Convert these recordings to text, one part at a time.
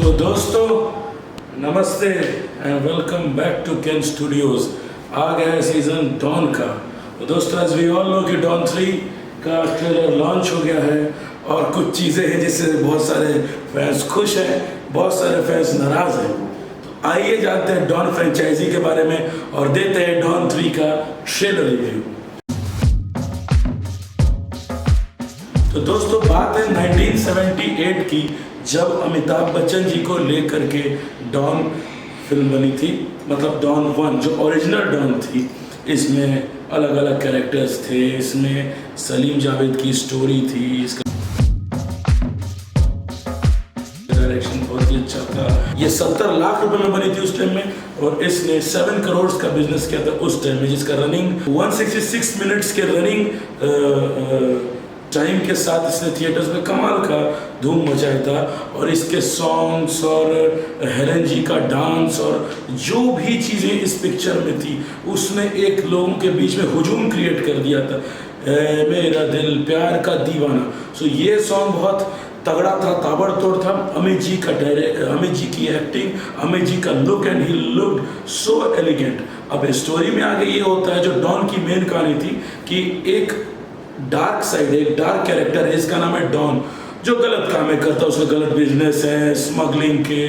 तो दोस्तों नमस्ते and welcome back to Can Studios. आ गया है सीजन डॉन का। तो दोस्तों एज वी ऑल नो कि डॉन 3 का ट्रेलर लॉन्च हो गया है और कुछ चीज़ें हैं जिससे बहुत सारे फैंस खुश हैं, बहुत सारे फैंस नाराज हैं। तो आइए जानते हैं डॉन फ्रेंचाइजी के बारे में और देते हैं डॉन 3 का ट्रेलर रिव्यू। तो दोस्तों बात है 1978 की, जब अमिताभ बच्चन जी को लेकर के डॉन फिल्म बनी थी। मतलब डॉन 1 जो ओरिजिनल डॉन थी, इसमें अलग अलग कैरेक्टर्स थे। इसमें सलीम जावेद की स्टोरी थी, इसका डायरेक्शन बहुत ही अच्छा था। ये 70 लाख रुपए में बनी थी उस टाइम में और इसने 7 करोड़ का बिजनेस किया था उस टाइम में, जिसका रनिंग 166 मिनट्स के रनिंग टाइम के साथ इसने थिएटर्स में कमाल का धूम मचाया था। और इसके सॉन्ग्स और हेलेन जी का डांस और जो भी चीज़ें इस पिक्चर में थी, उसने एक लोगों के बीच में हुजूम क्रिएट कर दिया था। मेरा दिल प्यार का दीवाना। सो ये सॉन्ग बहुत तगड़ा था, ताबड़तोड़ था। अमित जी की एक्टिंग, अमित जी का look and he looked so elegant. अब स्टोरी में आगे ये होता है, जो डॉन की मेन कहानी थी कि एक डार्क साइड, एक डार्क कैरेक्टर है, इसका नाम है डॉन, जो गलत काम है करता है। उसके गलत बिजनेस है, स्मगलिंग के,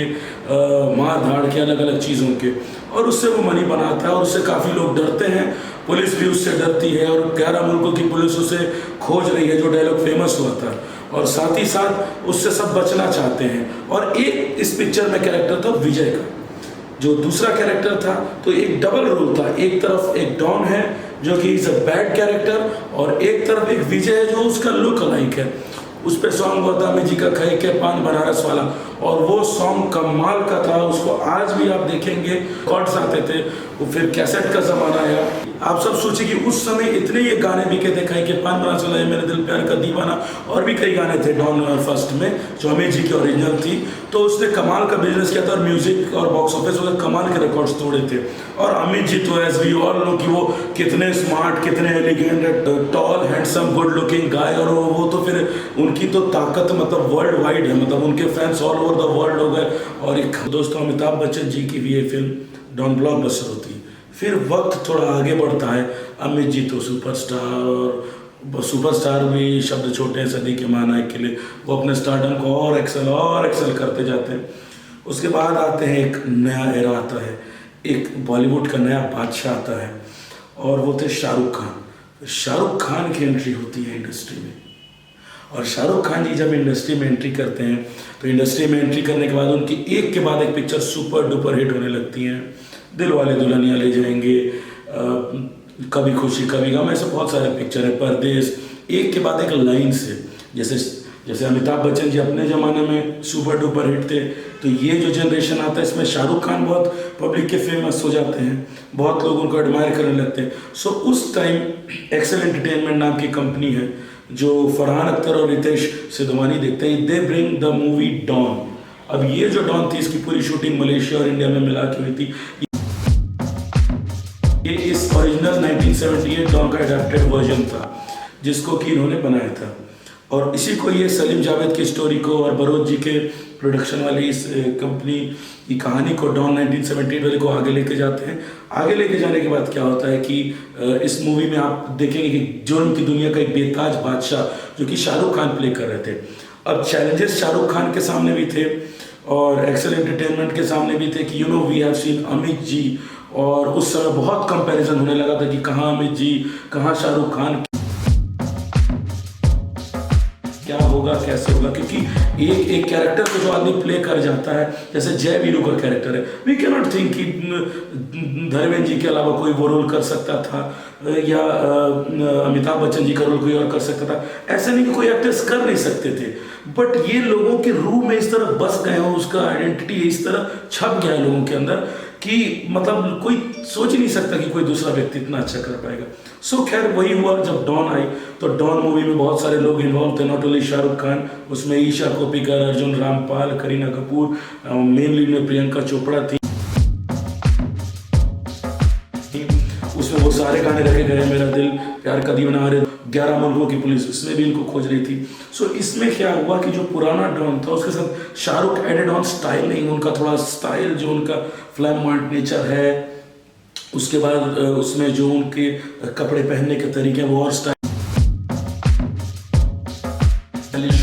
मार धाड़ के, अलग अलग चीज़ों के, और उससे वो मनी बनाता है और उससे काफ़ी लोग डरते हैं। पुलिस भी उससे डरती है और 11 मुल्कों की पुलिस उसे खोज रही है, जो डायलॉग फेमस हुआ था। और साथ ही साथ उससे सब बचना चाहते हैं। और एक इस पिक्चर में कैरेक्टर था विजय का, जो दूसरा कैरेक्टर था। तो एक डबल रोल था, एक तरफ एक डॉन है जो कि इज अ बैड कैरेक्टर, और एक तरफ एक विजय है जो उसका लुक लाइक है। उस पे सॉन्ग हुआ था अमित जी का खाई के पान बनारस वाला, और वो सॉन्ग कमाल का था। उसको आज भी आप देखेंगे, कॉर्ड्स आते थे, वो फिर कैसेट का ज़माना आया। आप सब सोचिए कि उस समय इतने ये गाने बिके थे, खाई के पान बनारस वाला, मेरे दिल प्यार का दीवाना, और भी कई गाने थे डॉन फर्स्ट में जो अमित जी की ओरिजिनल थी। तो उसने कमाल का बिजनेस किया था और म्यूजिक और बॉक्स ऑफिस वगैरह कमाल के रिकॉर्ड्स तोड़े थे। और अमित जी तो एज वी ऑल नो कि वो कितने स्मार्ट, कितने elegant, tall, handsome, good looking guy. और वो तो फिर उनकी तो ताकत मतलब वर्ल्ड वाइड है, मतलब उनके fans all over the world हो गए। और एक दोस्तों अमिताभ बच्चन जी की भी ये फिल्म डॉन ब्लॉकबस्टर होती है। फिर वक्त थोड़ा आगे बढ़ता है, अमित जी तो सुपरस्टार, और सुपरस्टार भी शब्द छोटे हैं सदी के माना के लिए, वो अपने स्टारडम को और एक्सेल करते जाते हैं। उसके बाद आते हैं, एक नया एरा आता है, एक बॉलीवुड का नया बादशाह आता है, और वो थे शाहरुख खान। शाहरुख खान की एंट्री होती है इंडस्ट्री में। और शाहरुख खान जी जब इंडस्ट्री में एंट्री करते हैं, तो इंडस्ट्री में एंट्री करने के बाद उनकी एक के बाद एक पिक्चर सुपर डुपर हिट होने लगती हैं। दिल वाले दुल्हनिया ले जाएंगे, कभी खुशी कभी गम, ऐसे बहुत सारे पिक्चर है, परदेश, एक के बाद एक लाइन से। जैसे अमिताभ बच्चन जी अपने ज़माने में सुपर डुपर हिट थे, तो ये जो जनरेशन आता है इसमें शाहरुख खान बहुत पब्लिक के फेमस हो जाते हैं, बहुत लोग उनको एडमायर करने लगते हैं। सो उस टाइम एक्सेल एंटरटेनमेंट नाम की कंपनी है, जो फरहान अख्तर और रितेश सिद्धवानी देखते हैं, they bring the movie Don. अब ये जो डॉन थी, इसकी पूरी शूटिंग मलेशिया और इंडिया में मिला के हुई थी। ये इस ओरिजिनल 1978 डॉन का अडैप्टेड वर्जन था, जिसको कि इन्होंने बनाया था। और इसी को ये सलीम जावेद की स्टोरी को और बरोज जी के प्रोडक्शन वाली इस कंपनी की कहानी को, डॉन 1978 वाले को आगे लेके जाते हैं। आगे लेके जाने के बाद क्या होता है कि इस मूवी में आप देखेंगे कि जुर्म की दुनिया का एक बेताज बादशाह जो कि शाहरुख खान प्ले कर रहे थे। अब चैलेंजेस शाहरुख खान के सामने भी थे और एक्सेल एंटरटेनमेंट के सामने भी थे कि we have seen Amit ji, और उस समय बहुत कंपैरिजन होने लगा था कि कहाँ अमित जी, कहाँ शाहरुख खान, क्या होगा, कैसे होगा। क्योंकि एक कैरेक्टर को जो आदमी प्ले कर जाता है, जैसे जय वीरू का कैरेक्टर है, वी कैन नॉट थिंक कि धर्मेंद्र जी के अलावा कोई वो रोल कर सकता था, या अमिताभ बच्चन जी का रोल कोई और कर सकता था। ऐसा नहीं कि कोई एक्टर्स कर नहीं सकते थे, बट ये लोगों के रूह में इस तरह बस गए हो, उसका आइडेंटिटी इस तरह छप गया है लोगों के अंदर कि मतलब कोई सोच ही नहीं सकता कि कोई दूसरा व्यक्ति इतना अच्छा कर पाएगा। सो खैर वही हुआ जब डॉन आई। तो डॉन मूवी में बहुत सारे लोग इन्वॉल्व थे, नॉट ओनली शाहरुख खान, उसमें ईशा कोप्पिकर, अर्जुन रामपाल, करीना कपूर, मेन लीड में प्रियंका चोपड़ा थी। उसमें वो सारे गाने रखे गए, मेरा दिल प्यार का दीवाना, 11 मुल्कों की पुलिस, इसमें भी इनको खोज रही थी। सो इसमें क्या हुआ कि जो पुराना डॉन था उसके साथ शाहरुख एडेड ऑन स्टाइलिंग, उनका थोड़ा स्टाइल, जो उनका फ्लैमॉन्ट नेचर है, उसके बाद उसमें जो उनके कपड़े पहनने के तरीके हैं वो और स्टाइलिश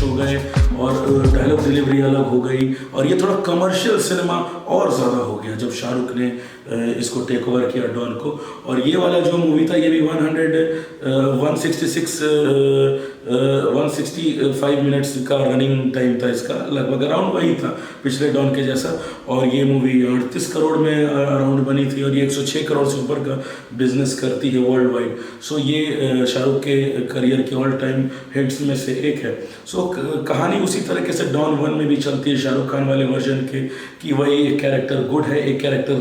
हो गए, और डायलॉग डिलीवरी अलग हो गई, और ये थोड़ा कमर्शियल सिनेमा और ज़्यादा हो गया जब शाहरुख ने इसको टेक ओवर किया डॉन को। और ये वाला जो मूवी था ये भी 165 मिनट्स का रनिंग टाइम था इसका, लगभग अराउंड वही था पिछले डॉन के जैसा। और ये मूवी 38 करोड़ में अराउंड बनी थी, और ये 106 करोड़ से ऊपर का बिजनेस करती है वर्ल्ड वाइड। सो ये शाहरुख के करियर के ऑल टाइम हिट्स में से एक है। सो कहानी उसी तरीके से डॉन 1 में भी चलती है शाहरुख खान वाले वर्जन के, कि वही एक कैरेक्टर गुड है, एक कैरेक्टर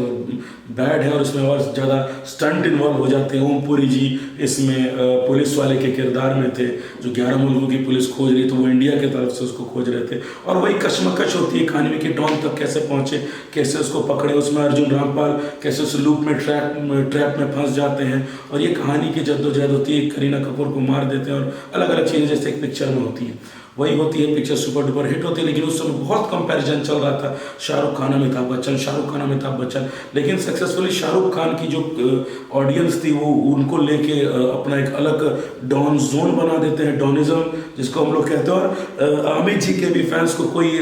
बैड है, और इसमें और ज़्यादा स्टंट इन्वॉल्व हो जाते हैं। ओम पुरी जी इसमें पुलिस वाले के किरदार में थे, जो 11 मुल्कों की पुलिस खोज रही, तो वो इंडिया की तरफ से उसको खोज रहे थे। और वही कशमकश होती है कहानी में कि डॉन तक कैसे पहुँचे, कैसे उसको पकड़े, उसमें अर्जुन रामपाल कैसे उस लूप में ट्रैप में फंस जाते हैं, और ये कहानी की जद्दोजहद होती है। करीना कपूर को मार देते हैं, और अलग अलग चीज़ें जैसे एक पिक्चर में होती हैं वही होती है। पिक्चर सुपर डुपर हिट होती है, लेकिन उस समय बहुत कंपैरिजन चल रहा था शाहरुख खान अमिताभ बच्चन, शाहरुख खान अमिताभ बच्चन। लेकिन सक्सेसफुली शाहरुख खान की जो ऑडियंस थी वो उनको लेके अपना एक अलग डॉन जोन बना देते हैं, डॉनिज्म जिसको हम लोग कहते हैं। और अमित जी के भी फैंस को कोई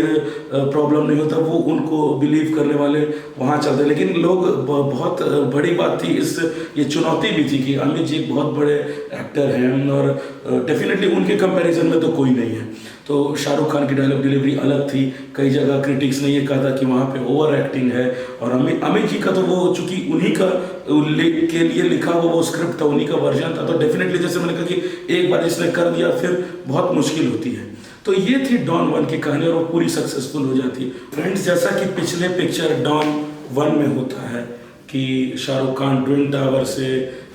प्रॉब्लम नहीं होता, वो उनको बिलीव करने वाले वहाँ चलते हैं। लेकिन लोग बहुत बड़ी बात थी, इस ये चुनौती भी थी कि अमित जी एक बहुत बड़े एक्टर हैं, और डेफिनेटली उनके कंपैरिजन में तो कोई नहीं है। तो शाहरुख खान की डायलॉग डिलीवरी अलग थी, कई जगह क्रिटिक्स ने ये कहा था कि वहाँ पे ओवर एक्टिंग है। और अमित जी का तो वो चूंकि उन्हीं का के लिए लिखा हुआ वो स्क्रिप्ट था, उन्हीं का वर्जन था, तो डेफिनेटली जैसे मैंने कहा कि एक बार इसने कर दिया फिर बहुत मुश्किल होती है। तो ये थी डॉन 1 की कहानी, और वो पूरी सक्सेसफुल हो जाती है। फ्रेंड्स, जैसा कि पिछले पिक्चर डॉन 1 में होता है कि शाहरुख खान ट्विन टावर से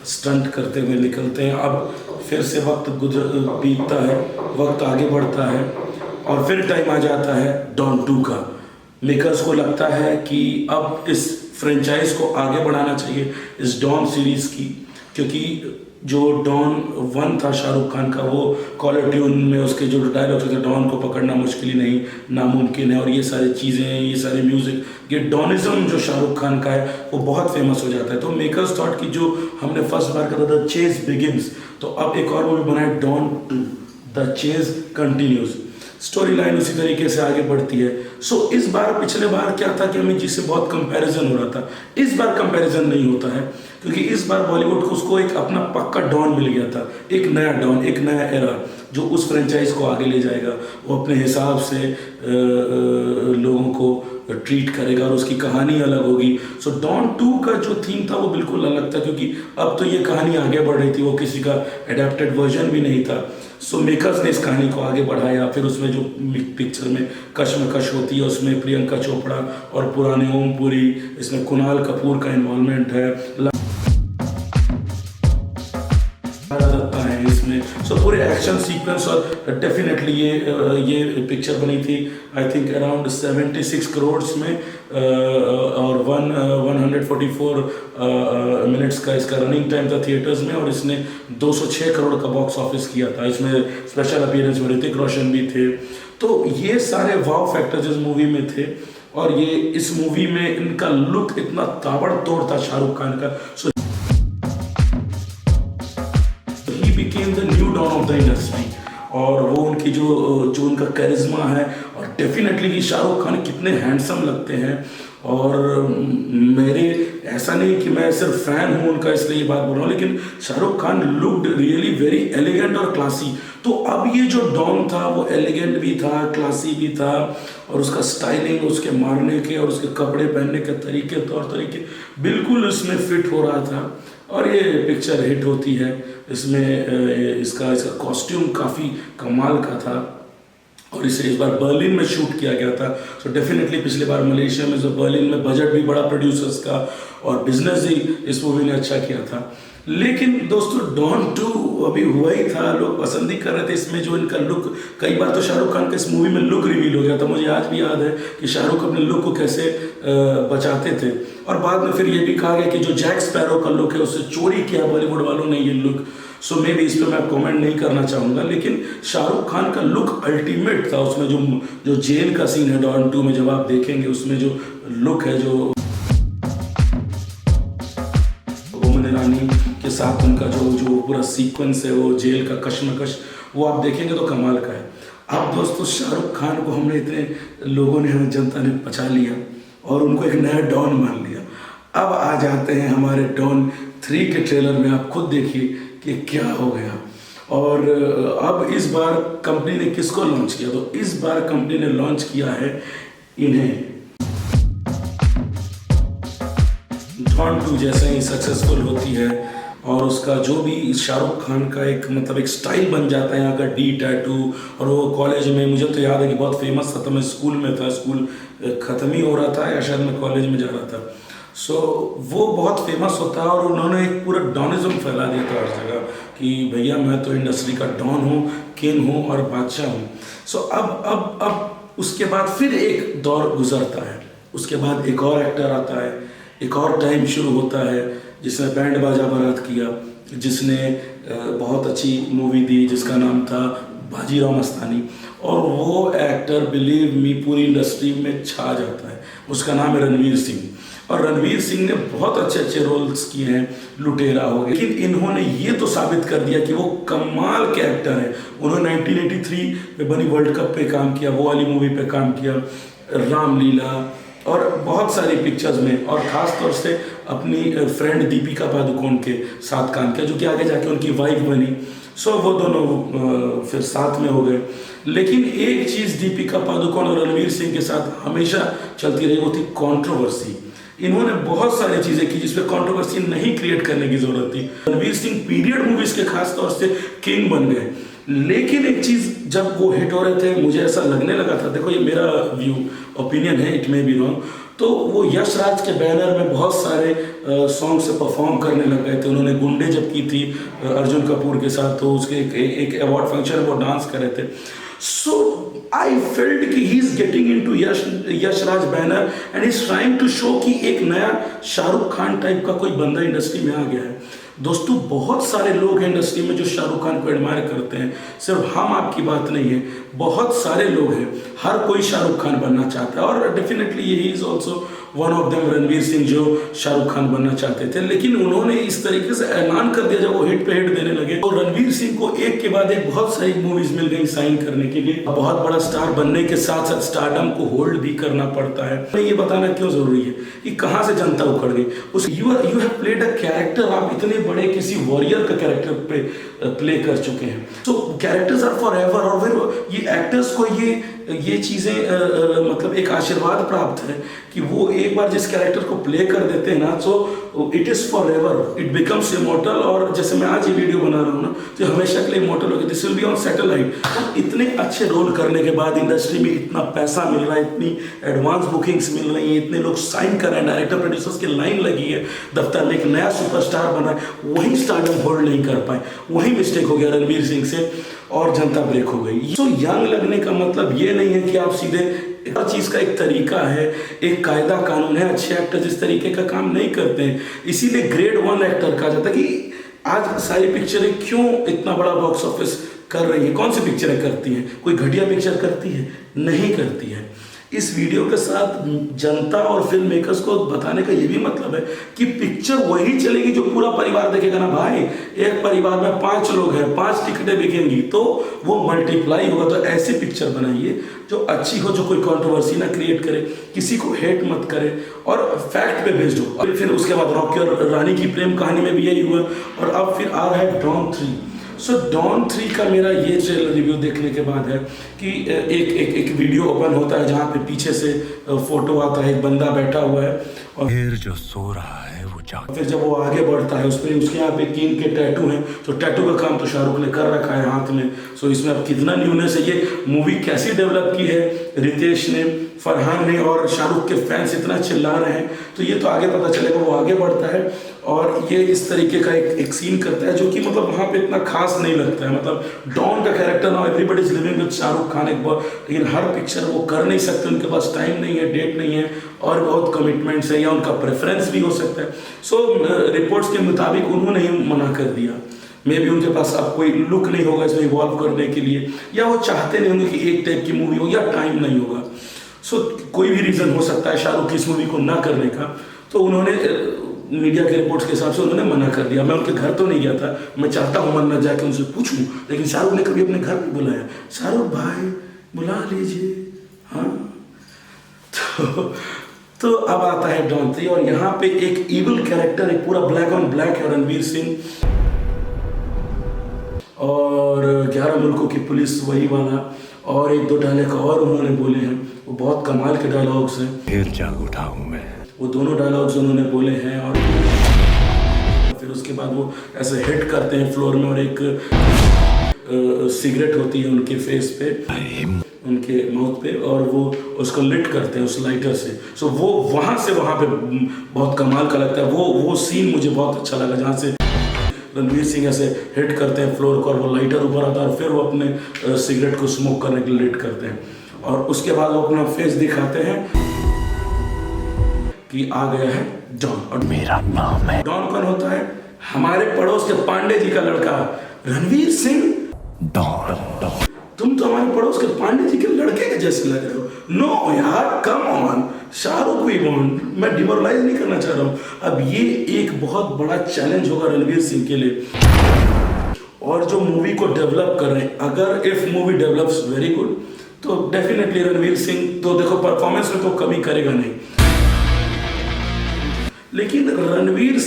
स्टंट करते हुए निकलते हैं, अब फिर से वक्त बीतता है, वक्त आगे बढ़ता है, और फिर टाइम आ जाता है डॉन 2 का। मेकर्स को लगता है कि अब इस फ्रेंचाइज को आगे बढ़ाना चाहिए, इस डॉन सीरीज़ की, क्योंकि जो डॉन 1 था शाहरुख खान का, वो कॉलर ट्यून में उसके जो डायलॉग्स थे, डॉन को पकड़ना मुश्किल ही नहीं, नामुमकिन है, और ये सारी चीज़ें, ये सारे म्यूज़िक, ये डॉनिज्म जो शाहरुख खान का है वो बहुत फेमस हो जाता है। तो मेकर्स थॉट कि जो हमने फर्स्ट बार करा द चेज बिगिंस, तो अब एक और मूवी बनाए Don 2, the chase continues. Story line उसी तरीके से आगे बढ़ती है। सो इस बार, पिछले बार क्या था कि अमित जी से बहुत कंपैरिजन हो रहा था, इस बार कंपैरिजन नहीं होता है, क्योंकि इस बार बॉलीवुड को उसको एक अपना पक्का डॉन मिल गया था, एक नया डॉन, एक नया एरा जो उस फ्रेंचाइज को आगे ले जाएगा। वो अपने हिसाब से लोगों को ट्रीट करेगा, और उसकी कहानी अलग होगी। सो डॉन 2 का जो थीम था वो बिल्कुल अलग था, क्योंकि अब तो ये कहानी आगे बढ़ रही थी, वो किसी का एडेप्टेड वर्जन भी नहीं था। सो मेकर्स ने इस कहानी को आगे बढ़ाया। फिर उसमें जो पिक्चर में कशमकश होती है, उसमें प्रियंका चोपड़ा और पुराने ओम पुरी, इसमें कुणाल कपूर का इन्वॉल्वमेंट है, है इसमें। सो पूरे एक्शन सीक्वेंस, और डेफिनेटली ये पिक्चर बनी थी आई थिंक अराउंड 76 करोड़ में, और 144 मिनट्स का इसका रनिंग टाइम था थिएटर्स में, और इसने 206 करोड़ का बॉक्स ऑफिस किया था। इसमें स्पेशल अपीयरेंस में ऋतिक रोशन भी थे। तो ये सारे वाव फैक्टर्स इस मूवी में थे, और ये इस मूवी में इनका लुक इतना ताबड़तोड़ था शाहरुख खान का। सो became the new dawn of the industry, और वो उनकी जो उनका करिश्मा है, और डेफिनेटली कि शाहरुख खान कितने हैंडसम लगते हैं। और मेरे ऐसा नहीं कि मैं सिर्फ फैन हूँ उनका इसलिए ये बात बोल रहा हूँ, लेकिन Shahrukh Khan looked really very elegant और क्लासी। तो अब ये जो डॉन था वो एलिगेंट भी था, क्लासी भी था, और उसका स्टाइलिंग, उसके मारने के और उसके कपड़े पहनने के तरीके, तौर तरीके बिल्कुल उसमें फिट हो रहा था, और ये पिक्चर हिट होती है। इसमें इसका कॉस्ट्यूम काफ़ी कमाल का था, और इसे इस बार बर्लिन में शूट किया गया था। सो डेफिनेटली पिछले बार मलेशिया में, जो बर्लिन में बजट भी बड़ा प्रोड्यूसर्स का, और बिजनेस भी इस मूवी ने अच्छा किया था। लेकिन दोस्तों डॉन 2 अभी हुआ ही था, लोग पसंद ही कर रहे थे। इसमें जो इनका लुक, कई बार तो शाहरुख खान का इस मूवी में लुक रिवील हो गया था। मुझे आज भी याद है कि शाहरुख अपने लुक को कैसे बचाते थे, और बाद में फिर ये भी कहा गया कि जो जैक स्पैरो का लुक है उससे चोरी किया बॉलीवुड वालों ने ये लुक। सो मे बी इस पर मैं कमेंट नहीं करना चाहूँगा, लेकिन शाहरुख खान का लुक अल्टीमेट था। उसमें जो जेल का सीन है डॉन 2 में, जब आप देखेंगे उसमें जो लुक है, जो बोमन ईरानी के साथ उनका जो पूरा सीक्वेंस है, वो जेल का कश्मकश, वो आप देखेंगे तो कमाल का है। अब दोस्तों शाहरुख खान को हमने इतने लोगों ने, हमें जनता ने पचा लिया और उनको एक नया डॉन मान लिया। अब आ जाते हैं हमारे डॉन 3 के ट्रेलर में, आप खुद देखिए कि क्या हो गया। और अब इस बार कंपनी ने किसको लॉन्च किया, तो इस बार कंपनी ने लॉन्च किया है इन्हें। डॉन 2 जैसे ही सक्सेसफुल होती है और उसका जो भी शाहरुख खान का एक मतलब एक स्टाइल बन जाता है यहाँ का, डी टैटू, और वो कॉलेज में, मुझे तो याद है कि बहुत फेमस था, तो मैं स्कूल में था, स्कूल ख़त्म ही हो रहा था या शायद मैं कॉलेज में जा रहा था। सो वो बहुत फेमस होता है और उन्होंने एक पूरा डॉनिज़म फैला दिया था हर जगह कि भैया मैं तो इंडस्ट्री का डॉन हूँ, किंग हूँ और बादशाह हूँ। सो अब उसके बाद फिर एक दौर गुजरता है, उसके बाद एक और एक्टर आता है, एक और टाइम शुरू होता है जिसने बैंड बाजा बारात किया, जिसने बहुत अच्छी मूवी दी जिसका नाम था बाजीराव मस्तानी, और वो एक्टर बिलीव मी पूरी इंडस्ट्री में छा जाता है। उसका नाम है रणवीर सिंह, और रणवीर सिंह ने बहुत अच्छे अच्छे रोल्स किए हैं, लुटेरा हो गए, लेकिन इन्होंने ये तो साबित कर दिया कि वो कमाल के एक्टर हैं। उन्होंने 1983 में बनी वर्ल्ड कप पे काम किया, वो वाली मूवी पे काम किया, रामलीला और बहुत सारी पिक्चर्स में, और ख़ास तौर से अपनी फ्रेंड दीपिका पादुकोण के साथ काम किया, जो कि आगे जाके उनकी वाइफ बनी। सो वो दोनों फिर साथ में हो गए। लेकिन एक चीज़ दीपिका पादुकोण और रणवीर सिंह के साथ हमेशा चलती रही, वो थी कंट्रोवर्सी। इन्होंने बहुत सारी चीज़ें की जिसपे कंट्रोवर्सी नहीं क्रिएट करने की ज़रूरत थी। रणवीर सिंह पीरियड मूवीज़ के खास तौर से किंग बन गए, लेकिन एक चीज़ जब वो हिट हो रहे थे, मुझे ऐसा लगने लगा था, देखो ये मेरा व्यू ओपिनियन है, इट मे बी रॉन्ग, तो वो यश राज के बैनर में बहुत सारे सॉन्ग से परफॉर्म करने लग गए थे। उन्होंने गुंडे जब की थी अर्जुन कपूर के साथ, तो उसके एक अवार्ड फंक्शन में वो डांस कर रहे थे। सो आई फेल्ट कि he is getting into Yash Raj banner and is trying to show कि एक नया शाहरुख खान टाइप का कोई बंदा इंडस्ट्री में आ गया है। दोस्तों बहुत सारे लोग हैं इंडस्ट्री में जो शाहरुख खान को एडमायर करते हैं, सिर्फ हम आपकी बात नहीं है, बहुत सारे लोग हैं, हर कोई शाहरुख खान बनना चाहता है, और डेफिनेटली यही is also one of them Ranveer Singh जो शाहरुख खान बनना चाहते थे। लेकिन उन्होंने इस तरीके से ऐलान कर दिया जब वो हिट पे हिट देने लगे, तो रणवीर सिंह को एक के बाद एक बहुत सारी मूवीज मिल गई साइन करने के लिए। बहुत बड़ा स्टार बनने के साथ साथ स्टारडम को होल्ड भी करना पड़ता है। ये बताना क्यों जरूरी है कि कहाँ से जनता उखड़ गई। उस you have played a character, आप इतने बड़े किसी वॉरियर का कैरेक्टर पे प्ले कर चुके हैं, तो कैरेक्टर्स आर फॉर एवर। और फिर ये एक्टर्स को ये चीज़ें मतलब एक आशीर्वाद प्राप्त है कि वो एक बार जिस कैरेक्टर को प्ले कर देते हैं ना, तो it is for ever, it becomes immortal. और जैसे मैं आज ये वीडियो बना रहा हूँ ना, तो हमेशा के लिए इमॉर्टल हो गया, this will be on satellite. तो इतने अच्छे रोल करने के बाद इंडस्ट्री में इतना पैसा मिल रहा है, इतनी एडवांस बुकिंग्स मिल रही हैं, इतने लोग साइन कर रहे हैं, डायरेक्टर प्रोड्यूसर्स की लाइन लगी है दफ्तर में, एक नया सुपरस्टार बना है, वही स्टारडम होल्ड नहीं कर पाए, वही मिस्टेक हो गया रणवीर सिंह से और जनता ब्रेक हो गई। तो यंग लगने का मतलब ये नहीं है कि आप सीधे, हर चीज़ का एक तरीका है, एक कायदा कानून है। अच्छे एक्टर जिस तरीके का काम नहीं करते हैं, इसीलिए ग्रेड 1 एक्टर कहा जाता है। कि आज सारी पिक्चरें क्यों इतना बड़ा बॉक्स ऑफिस कर रही हैं, कौन सी पिक्चरें करती हैं? कोई घटिया पिक्चर करती है? नहीं करती है। इस वीडियो के साथ जनता और फिल्म मेकर्स को बताने का ये भी मतलब है कि पिक्चर वही चलेगी जो पूरा परिवार देखेगा ना भाई। एक परिवार में 5 लोग हैं, 5 टिकटें बिकेंगी, तो वो मल्टीप्लाई होगा। तो ऐसी पिक्चर बनाइए जो अच्छी हो, जो कोई कंट्रोवर्सी ना क्रिएट करे, किसी को हेट मत करे और फैक्ट पे बेस्ड हो। और फिर उसके बाद रॉकी और रानी की प्रेम कहानी में भी यही हुआ, और अब फिर आ रहा है डॉन 3। सो डॉन 3 का मेरा ये ट्रेलर रिव्यू देखने के बाद है कि एक वीडियो ओपन होता है जहाँ पे पीछे से फोटो आता है, एक बंदा बैठा हुआ है और फिर जो सो रहा है वो जाग। फिर जब वो आगे बढ़ता है, उसके यहाँ पे किंग के टैटू हैं, तो टैटू का काम तो शाहरुख ने कर रखा है हाथ में। सो इसमें अब कितना न्यूनेस है, ये मूवी कैसी डेवलप की है रितेश ने, फरहान ने, और शाहरुख के फैंस इतना चिल्ला रहे हैं, तो ये तो आगे पता चलेगा। वो आगे बढ़ता है और ये इस तरीके का एक सीन करता है जो कि मतलब वहाँ पे इतना खास नहीं लगता है। मतलब डॉन का character now everybody is living with Shahrukh Khan एक बार, लेकिन हर पिक्चर वो कर नहीं सकते, उनके पास टाइम नहीं है, डेट नहीं है, और बहुत कमिटमेंट्स है, या उनका प्रेफरेंस भी हो सकता है। सो रिपोर्ट्स के मुताबिक उन्होंने ही मना कर दिया। मे भी उनके पास अब कोई लुक नहीं होगा इसमें इवॉल्व करने के लिए, या वो चाहते नहीं होंगे कि एक टाइप की मूवी हो, या टाइम नहीं होगा। सो कोई भी रीज़न हो सकता है शाहरुख की इस मूवी को ना करने का। तो उन्होंने मीडिया के रिपोर्ट्स के हिसाब से उन्होंने मना कर दिया। मैं उनके घर तो नहीं गया था, मैं चाहता हूँ मन्नत जाके उनसे पूछूं, लेकिन शाहरुख ने कभी अपने घर नहीं बुलाया। शाहरुख भाई बुला लीजिए। हाँ तो अब आता है डॉन 3 और यहाँ पे एक इविल कैरेक्टर, एक पूरा ब्लैक ऑन ब्लैक है रणवीर सिंह, और 11 मुल्कों की पुलिस वही वाला, और एक दो डायलॉग और उन्होंने बोले हैं, वो बहुत कमाल के डायलॉग्स हैं। फिर जाग उठा हूं मैं। वो दोनों डायलॉग्स उन्होंने बोले हैं, और फिर उसके बाद वो ऐसे हिट करते हैं फ्लोर में, और एक सिगरेट होती है उनके फेस पे, उनके माउथ पे, और वो उसको लिट करते हैं उस लाइटर से। सो वो वहाँ से वहाँ पे बहुत कमाल का लगता है। वो सीन मुझे बहुत अच्छा लगा, जहाँ से रणवीर सिंह ऐसे हिट करते हैं फ्लोर को, और वो लाइटर ऊपर आता है, और फिर वो अपने सिगरेट को स्मोक करने के लिए लिट करते हैं, और उसके बाद वो अपना फेस दिखाते हैं कि आ गया है डॉन। और मेरा नाम है डॉन कौन होता है? हमारे पड़ोस के पांडे जी का लड़का रणवीर सिंह। डॉन। तुम तो हमारे पड़ोस के पांडे जी के लड़के के जैसे लग रहे हो। नो यार, come on, Shahrukh we want. मैं डिमोरलाइज नहीं करना चाह रहा हूँ। अब ये एक बहुत बड़ा चैलेंज होगा रणवीर सिंह के लिए, और जो मूवी को डेवलप कर रहे हैं, अगर if movie develops very good तो डेफिनेटली रणवीर सिंह तो देखो परफॉर्मेंस में तो कमी करेगा नहीं, लेकिन रणवीर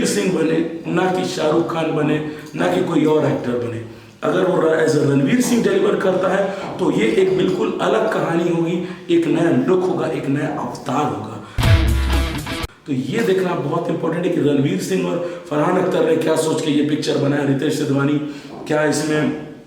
सिंह बने, ना कि शाहरुख खान बने, ना कि कोई और एक्टर बने। अगर वो as a Ranveer Singh deliver करता है तो ये एक बिल्कुल अलग कहानी होगी, एक नया लुक होगा, एक नया अवतार होगा। तो ये देखना बहुत इंपॉर्टेंट है कि रणवीर सिंह और फरहान अख्तर ने क्या सोच के ये पिक्चर बनाया, रितेश सिद्धवानी क्या इसमें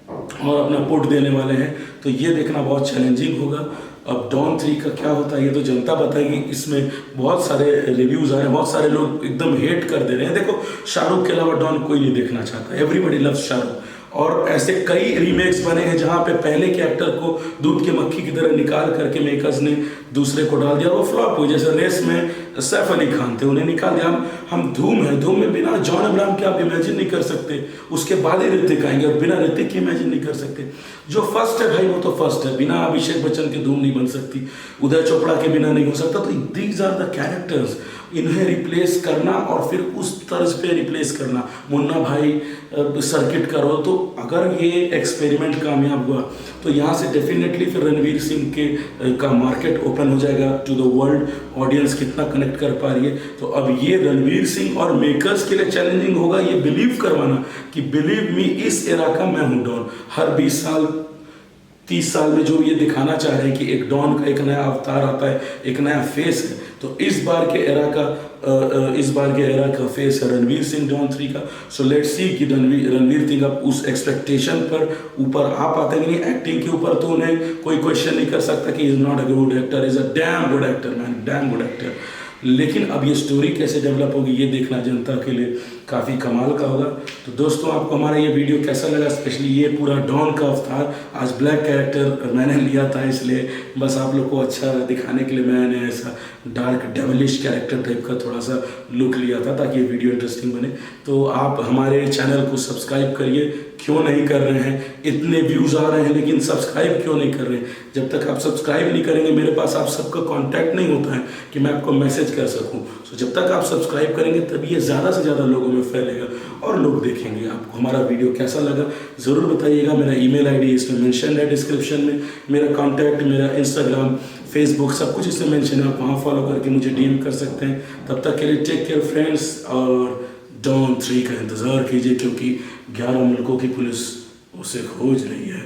और अपना पुट देने वाले हैं, तो ये देखना बहुत चैलेंजिंग होगा। अब डॉन 3 का क्या होता है ये तो जनता बताएगी। इसमें बहुत सारे रिव्यूज़ आए, बहुत सारे लोग एकदम हेट कर दे रहे हैं। देखो, शाहरुख के अलावा डॉन कोई नहीं देखना चाहता, एवरीबडी लव्स शाहरुख, और ऐसे कई रीमेक्स बने हैं जहाँ पे पहले के एक्टर को दूध की मक्खी की तरह निकाल करके मेकर्स ने दूसरे को डाल दिया, वो फ्लॉप हुई। जैसे रेस में सैफ अली खान थे, उन्हें निकाल दिया। हम धूम है, धूम में बिना जॉन अब्राहम के आप इमेजिन नहीं कर सकते, उसके बाद ही ऋतिक आएंगे, और बिना ऋतिक के इमेजिन नहीं कर सकते। जो फर्स्ट है भाई वो तो फर्स्ट है, बिना अभिषेक बच्चन के धूम नहीं बन सकती, उदय चोपड़ा के बिना नहीं हो सकता। तो दीज आर द कैरेक्टर्स, इन्हें रिप्लेस करना और फिर उस तर्ज पे रिप्लेस करना, मुन्ना भाई सर्किट करो। तो अगर ये एक्सपेरिमेंट कामयाब हुआ तो यहाँ से डेफिनेटली फिर रणवीर सिंह के का मार्केट ओपन हो जाएगा टू द वर्ल्ड। ऑडियंस कितना कनेक्ट कर पा रही है, तो अब ये रणवीर सिंह और मेकर्स के लिए चैलेंजिंग होगा ये बिलीव करवाना कि बिलीव मी, इस एरा का मैं हूँ डॉन। हर 20 साल 30 साल में जो ये दिखाना चाह रहे हैं कि एक डॉन का एक नया अवतार आता है, एक नया फेस है, तो इस बार के एरा का फेस है रणवीर सिंह डॉन 3 का। सो लेट्स सी कि रणवीर सिंह अब उस एक्सपेक्टेशन पर ऊपर आ पाते हैं कि नहीं। एक्टिंग के ऊपर तो उन्हें कोई क्वेश्चन नहीं कर सकता कि is not a good actor, is a damn good actor man, damn good actor. लेकिन अब ये स्टोरी कैसे डेवलप होगी ये देखना जनता के लिए काफ़ी कमाल का होगा। तो दोस्तों, आपको हमारा ये वीडियो कैसा लगा, स्पेशली ये पूरा डॉन का अवतार। आज ब्लैक कैरेक्टर मैंने लिया था, इसलिए बस आप लोग को अच्छा दिखाने के लिए मैंने ऐसा डार्क डेविलिश कैरेक्टर टाइप का थोड़ा सा लुक लिया था, ताकि ये वीडियो इंटरेस्टिंग बने। तो आप हमारे चैनल को सब्सक्राइब करिए। क्यों नहीं कर रहे हैं? इतने व्यूज़ आ रहे हैं लेकिन सब्सक्राइब क्यों नहीं कर रहे हैं? जब तक आप सब्सक्राइब नहीं करेंगे, मेरे पास आप सबका कांटेक्ट नहीं होता है कि मैं आपको मैसेज कर सकूं। तो जब तक आप सब्सक्राइब करेंगे तभी ये ज़्यादा से ज़्यादा लोगों में फैलेगा और लोग देखेंगे। आपको हमारा वीडियो कैसा लगा ज़रूर बताइएगा। मेरा ईमेल आईडी इसमें मेंशन है डिस्क्रिप्शन में, मेरा कॉन्टैक्ट, मेरा इंस्टाग्राम, फेसबुक सब कुछ इसमें मेंशन है। आप वहाँ फॉलो करके मुझे डीएम कर सकते हैं। तब तक के लिए टेक केयर फ्रेंड्स, और डॉन 3 का इंतज़ार कीजिए क्योंकि 11 मुल्कों की पुलिस उसे खोज रही है।